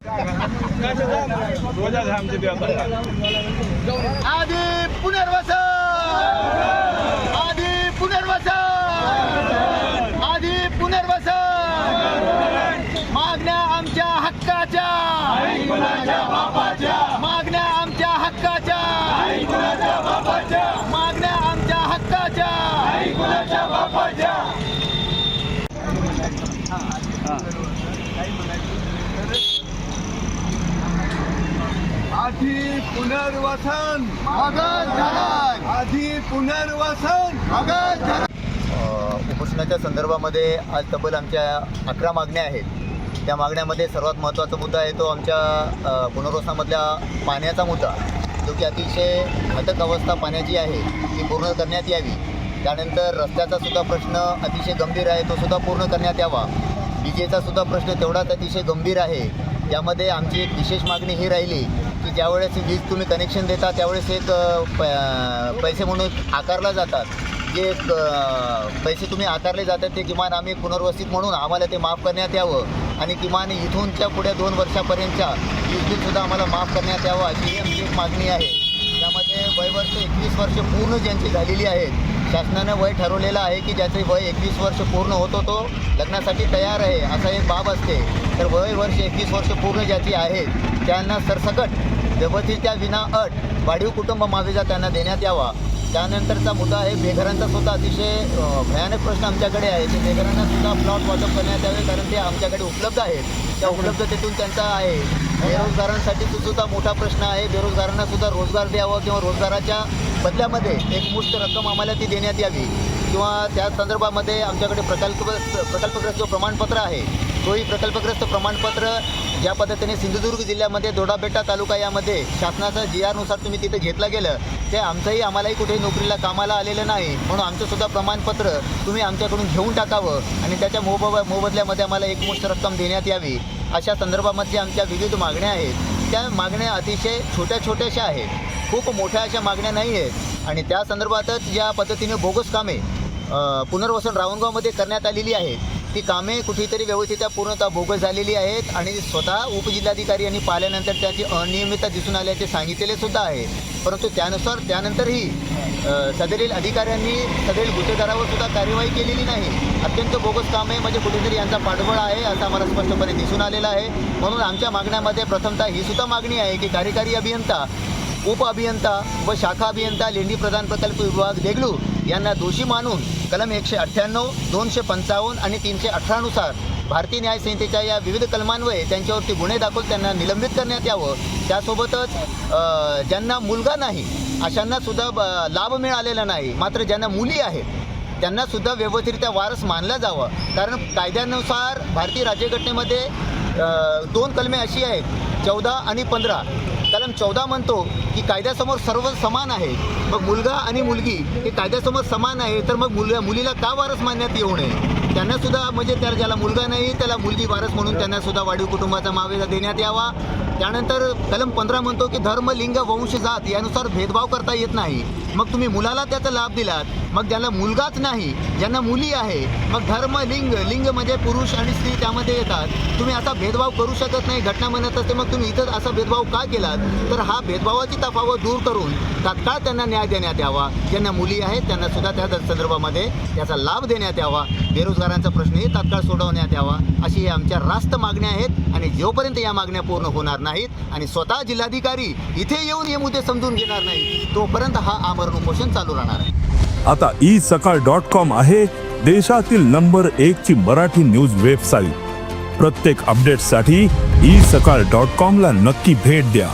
आधी पुनर्वसन, आधी पुनर्वसन, आधी पुनर्वसन. मागण्या आमच्या हक्काच्या, मागण्या आमच्या हक्काच्या, मागण्या आमच्या हक्काच्या. आधी पुनर्वसन, आधी पुनर्वसन. उपोषणाच्या संदर्भामध्ये आज तब्बल आमच्या 11 मागण्या आहेत. त्या मागण्यामध्ये सर्वात महत्त्वाचा मुद्दा आहे तो आमच्या पुनर्वसनामधल्या पाण्याचा मुद्दा, जो की अतिशय घातक अवस्था पाण्याची आहे ती पूर्ण करण्यात यावी. त्यानंतर रस्त्याचा सुद्धा प्रश्न अतिशय गंभीर आहे, तो सुद्धा पूर्ण करण्यात यावा. विजेचा सुद्धा प्रश्न तेवढाच अतिशय गंभीर आहे. त्यामध्ये आमची एक विशेष मागणी ही राहिली की ज्यावेळेस वीज तुम्ही कनेक्शन देता त्यावेळेस एक पैसे म्हणून आकारला जातात. जे पैसे तुम्ही आकारले जातात ते किमान आम्ही पुनर्वसित म्हणून आम्हाला ते माफ करण्यात यावं आणि किमान इथूनच्या पुढे 2 वर्षापर्यंतच्या वीज बिलसुद्धा आम्हाला माफ करण्यात यावं अशी आमची एक मागणी आहे. त्यामध्ये वयवर्ष 21 वर्ष पूर्ण ज्यांची झालेली आहेत, शासनानं वय ठरवलेलं आहे की ज्याचे वय 21 वर्ष पूर्ण होतो तो लग्नासाठी तयार आहे असा एक बाब असते. तर वय वर्ष 21 वर्ष पूर्ण ज्याची आहेत त्यांना सरसकट व्यवस्थित विना अट वाढीव कुटुंब मावेजा त्यांना देण्यात यावा. त्यानंतरचा मुद्दा आहे बेघरांचा सुद्धा अतिशय भयानक प्रश्न आमच्याकडे आहे. ते बेघरांना सुद्धा प्लॉट वाटप करण्यात यावे, कारण ते आमच्याकडे उपलब्ध आहेत. त्या उपलब्धतेतून त्यांचा आहे. बेरोजगारांसाठी तो सुद्धा मोठा प्रश्न आहे. बेरोजगारांना सुद्धा रोजगार द्यावा किंवा रोजगाराच्या बदल्यामध्ये एक मुष्ट रक्कम आम्हाला ती देण्यात यावी किंवा त्या संदर्भामध्ये आमच्याकडे प्रकल्पग्रस्त जो प्रमाणपत्र आहे तोही प्रकल्पग्रस्त प्रमाणपत्र ज्या पद्धतीने सिंधुदुर्ग जिल्ह्यामध्ये दोडाबेटा तालुका यामध्ये शासनाचा GR नुसार तुम्ही तिथे घेतलं गेलं ते आमलाही कुठेही नोकरीला कामाला आलेलं नाही, म्हणून आमचं सुद्धा प्रमाणपत्र तुम्ही आमच्याकडून घेऊन टाकावं आणि त्याच्या मोबदल्यामध्ये आम्हाला एकमुष्ट रक्कम देण्यात यावी. अशा संदर्भामध्ये आमच्या विविध मागण्या आहेत. त्या मागण्या अतिशय छोट्याशा आहेत, खूप मोठ्या अशा मागण्या नाही आहेत. आणि त्या संदर्भातच ज्या पद्धतीने बोगस कामे पुनर्वसन रावणगावमध्ये करण्यात आलेली आहेत ती कामे कुठेतरी व्यवस्थित पूर्णतः बोगस झालेली आहेत आणि स्वतः उपजिल्हाधिकारी यांनी पाहिल्यानंतर त्याची अनियमितता दिसून आल्याचे सांगितलेले सुद्धा आहे. परंतु त्यानंतरही सदरील अधिकाऱ्यांनी सदरील गुत्तेदारावर सुद्धा कार्यवाही केलेली नाही. अत्यंत बोगस कामे म्हणजे कुठेतरी यांचा पाठबळ आहे असं आम्हाला स्पष्टपणे दिसून आलेलं आहे. म्हणून आमच्या मागण्यामध्ये प्रथमतः ही सुद्धा मागणी आहे की कार्यकारी अभियंता, उप अभियंता व शाखा अभियंता लेंडी प्रधान प्रकल्प विभाग देगलूर यांना दोषी मानून कलम 198, 255 आणि 318 नुसार भारतीय न्याय संहितेच्या या विविध कलमान्वये त्यांच्यावरती गुन्हे दाखल त्यांना निलंबित करण्यात यावं. त्यासोबतच ज्यांना मुलगा नाही अशांना सुद्धा लाभ मिळालेला नाही, मात्र ज्यांना मुली आहेत त्यांना सुद्धा व्यवस्थितरित्या वारस मानला जावं. कारण कायद्यानुसार भारतीय राज्यघटनेमध्ये 2 कलमे अशी आहेत 14 आणि 15. कलम 14 म्हणतो की कायद्यासमोर सर्व समान आहेत. मग मुलगा आणि मुलगी हे कायद्यासमोर समान आहे, तर मग मुलीला का वारस मानण्यात येऊ नये? त्यांनासुद्धा म्हणजे ज्याला मुलगा नाही त्याला मुलगी वारस म्हणून त्यांनासुद्धा वाढीव कुटुंबाचा मावेजा देण्यात यावा. त्यानंतर कलम 15 म्हणतो की धर्म, लिंग, वंश, जात यानुसार भेदभाव करता येत नाही. मग तुम्ही मुलाला त्याचा लाभ दिलात, मग ज्याला मुलगाच नाही, ज्यांना मुली आहे, मग धर्म, लिंग म्हणजे पुरुष आणि स्त्री त्यामध्ये येतात. तुम्ही असा भेदभाव करू शकत नाही, घटना म्हणत असते. मग तुम्ही इथं असा भेदभाव का केलात? तर हा भेदभावाची तफावत दूर करून तात्काळ त्यांना न्याय देण्यात यावा. ज्यांना मुली आहेत त्यांना सुद्धा त्या संदर्भामध्ये त्याचा लाभ देण्यात यावा. बेरोजगारांचा प्रश्नही तात्काळ सोडवण्यात यावा. अशी आमच्या रास्त मागण्या आहेत आणि जोपर्यंत या मागण्या पूर्ण होणार नाहीत आणि स्वतः जिल्हाधिकारी इथे येऊन हे मुद्दे समजून घेणार नाहीत तोपर्यंत हा आमरण उपोषण चालू राहणार आहे. आता isakal.com आहे देशातील नंबर 1 ची मराठी न्यूज वेबसाईट. प्रत्येक अपडेटसाठी isakal.com ला नक्की भेट द्या.